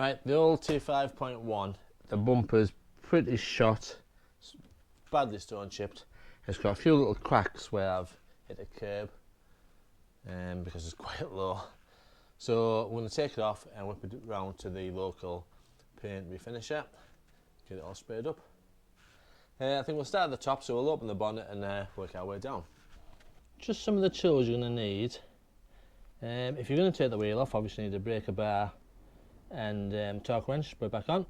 Right, the old T5.1, the bumper's pretty shot, it's badly stone chipped. It's got a few little cracks where I've hit a curb because it's quite low. So I'm going to take it off and whip it round to the local paint refinisher, get it all sprayed up. I think we'll start at the top, so we'll open the bonnet and work our way down. Just some of the tools you're going to need. If you're going to take the wheel off, obviously you need a breaker bar and torque wrench, put it back on.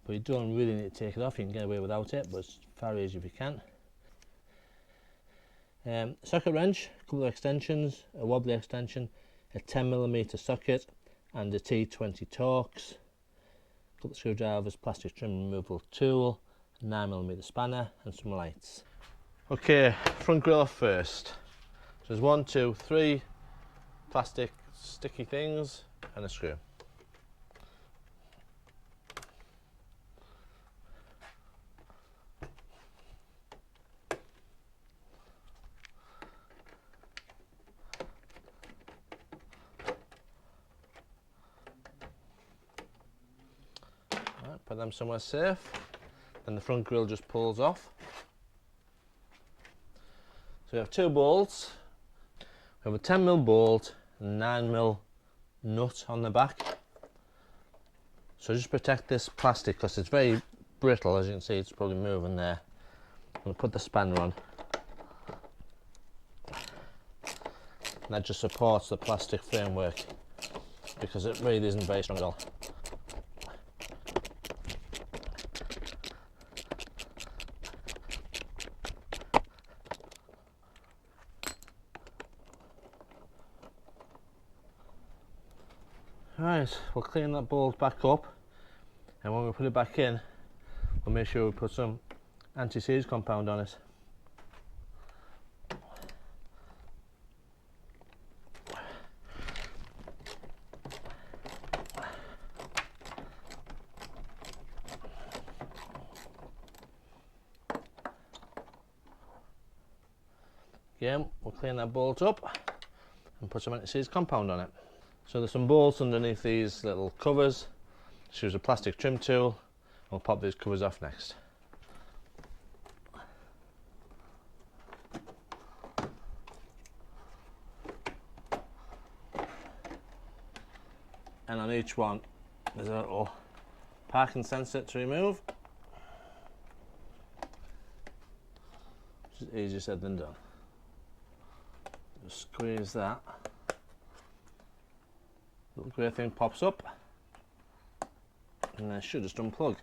But you don't really need to take it off, you can get away without it, but it's far easier if you can. Socket wrench, a couple of extensions, a wobbly extension, a 10mm socket and a T20 Torx, a couple of screwdrivers, plastic trim removal tool, a 9mm spanner and some lights. Okay, front grille off first. So there's 1, 2, 3 plastic sticky things and a screw. Right, put them somewhere safe. Then the front grille just pulls off. So we have 2 bolts. We have a 10mm bolt and 9mm nut on the back. So just protect this plastic because it's very brittle, as you can see it's probably moving there. I'm going to put the spanner on. And that just supports the plastic framework because it really isn't very strong at all. Right, we'll clean that bolt back up, and when we put it back in, we'll make sure we put some anti-seize compound on it. Again, we'll clean that bolt up and put some anti-seize compound on it. So there's some bolts underneath these little covers. Just use a plastic trim tool. We'll pop these covers off next. And on each one there's a little parking sensor to remove. Which is easier said than done. Just squeeze that. Little grey thing pops up and then it should just unplug,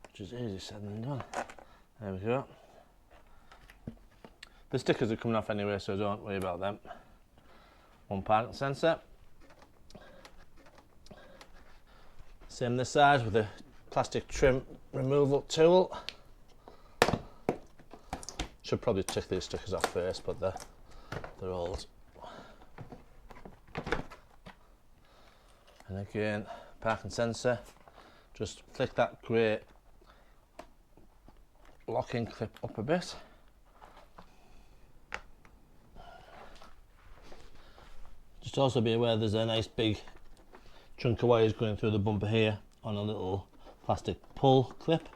which is easier said than done. There we go. The stickers are coming off anyway, so don't worry about them. One parking sensor. Same this side with a plastic trim removal tool. Should probably take these stickers off first, but they're old. And again, parking sensor, just flick that grey locking clip up a bit. Just also be aware there's a nice big chunk of wires going through the bumper here on a little plastic pull clip.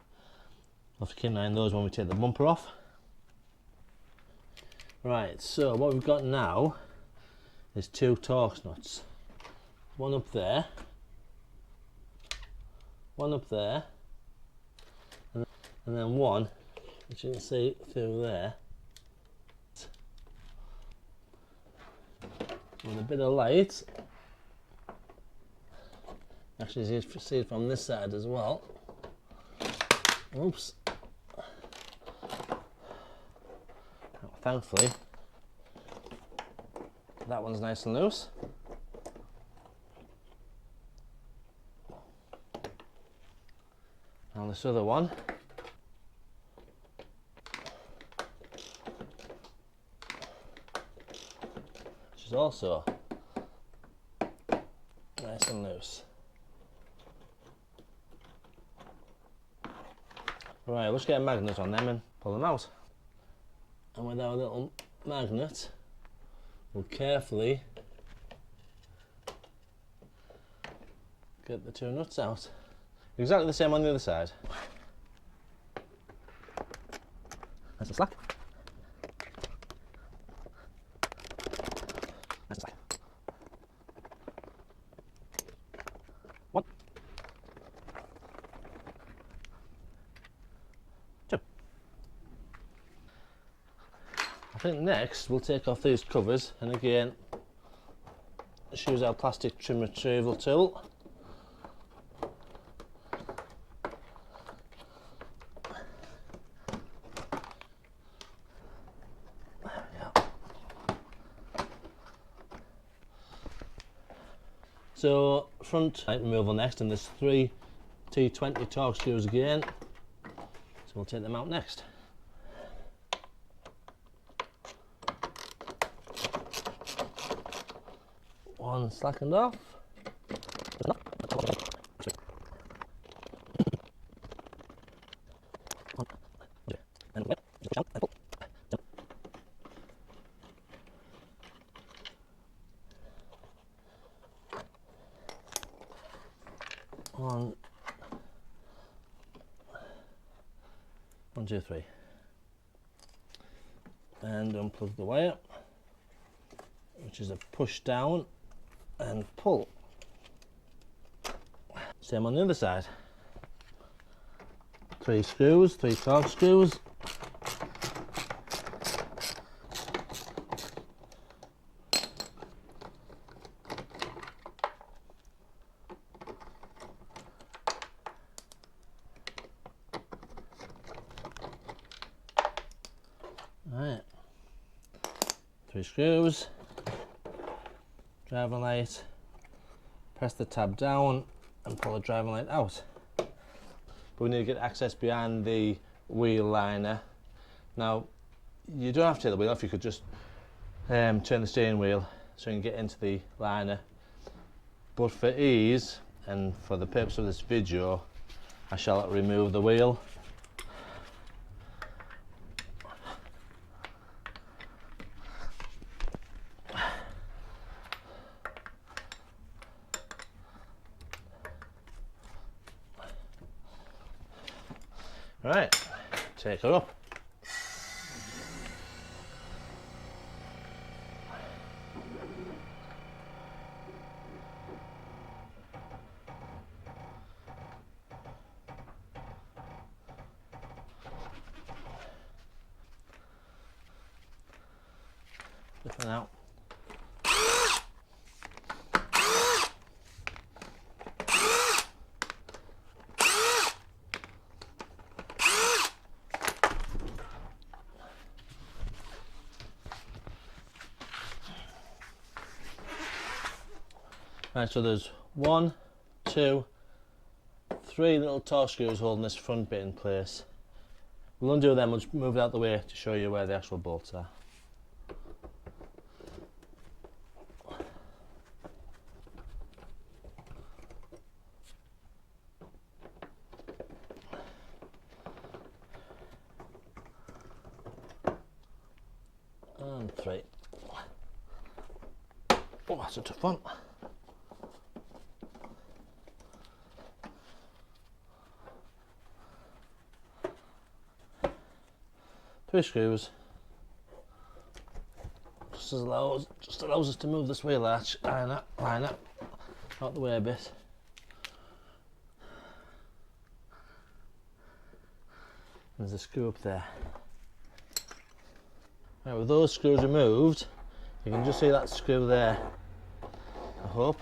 We'll have to keep an eye on those when we take the bumper off. Right, so what we've got now is 2 Torx nuts. One up there, one up there, and then one, which you can see through there. With a bit of light, actually you can see it from this side as well. Oops. Thankfully, that one's nice and loose. And this other one, which is also nice and loose. Right, let's get a magnet on them and pull them out. And with our little magnet, we'll carefully get the two nuts out. Exactly the same on the other side. Nice and slack. Nice and slack. One. Two. I think next we'll take off these covers, and again just use our plastic trim retrieval tool. So front light removal next, and there's 3 T20 Torx screws again, so we'll take them out next. One slackened off. One, 1, 2, 3, and unplug the wire, which is a push down and pull. Same on the other side. 3 screws, 3 Torx screws. Right, 3 screws, driving light, press the tab down and pull the driving light out. But we need to get access behind the wheel liner. Now, you don't have to take the wheel off, you could just turn the steering wheel so you can get into the liner. But for ease and for the purpose of this video, I shall remove the wheel. Right, take her up. Different out. Right, so there's 1, 2, 3 little Torx screws holding this front bit in place. We'll undo them, we'll just move it out the way to show you where the actual bolts are. And 3. Oh, that's a tough one. Three screws. Just allows us to move this wheel arch liner out the way a bit. There's a screw up there. Right, with those screws removed, you can just see that screw there, I hope.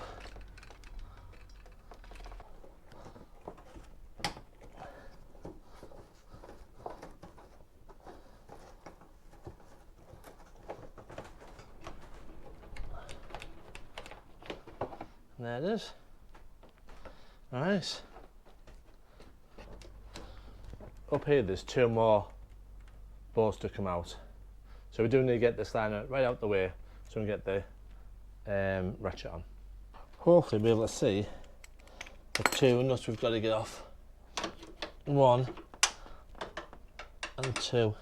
And there it is. Nice. Up here there's 2 more bolts to come out. So we do need to get this liner right out the way so we can get the ratchet on. Hopefully we'll be able to see the 2 nuts we've got to get off. 1 and 2.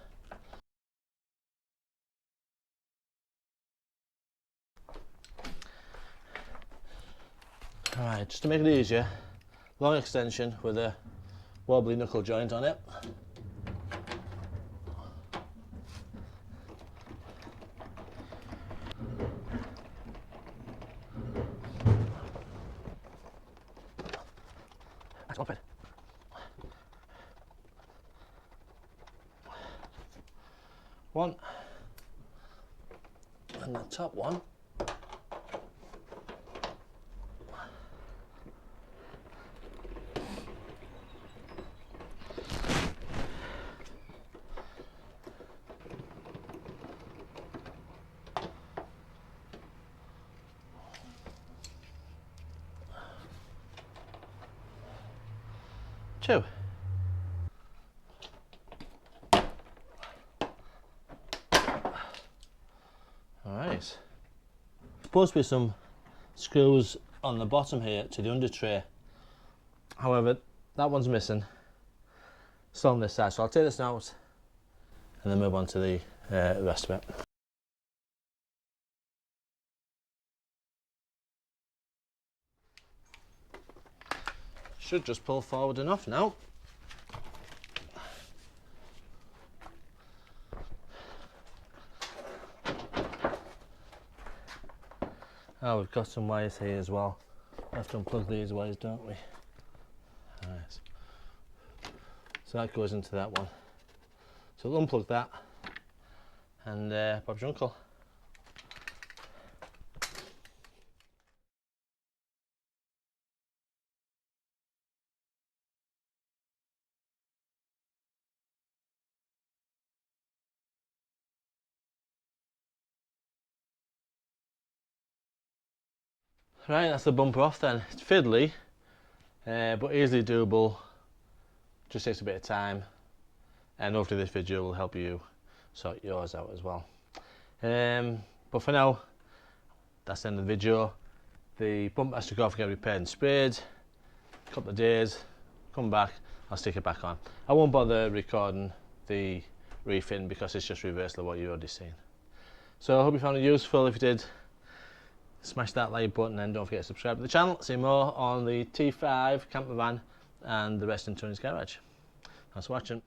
Alright, just to make it easier, long extension with a wobbly knuckle joint on it. That's open. One, and the top one. Two. Alright. Supposed to be some screws on the bottom here to the under tray. However, that one's missing. Still on this side, so I'll take this out and then move on to the rest of it. Should just pull forward enough now. Oh, we've got some wires here as well. We have to unplug these wires, don't we? Right. So that goes into that one. So we'll unplug that and Bob's your uncle. Right, that's the bumper off then. It's fiddly, but easily doable. Just takes a bit of time, and hopefully this video will help you sort yours out as well. But for now, that's the end of the video. The bumper has to go off and get repaired and sprayed. A couple of days, come back, I'll stick it back on. I won't bother recording the refitting because it's just reversal of what you've already seen. So I hope you found it useful. If you did, smash that like button and don't forget to subscribe to the channel. See more on the T5 camper van and the rest in Tony's garage. Thanks for watching.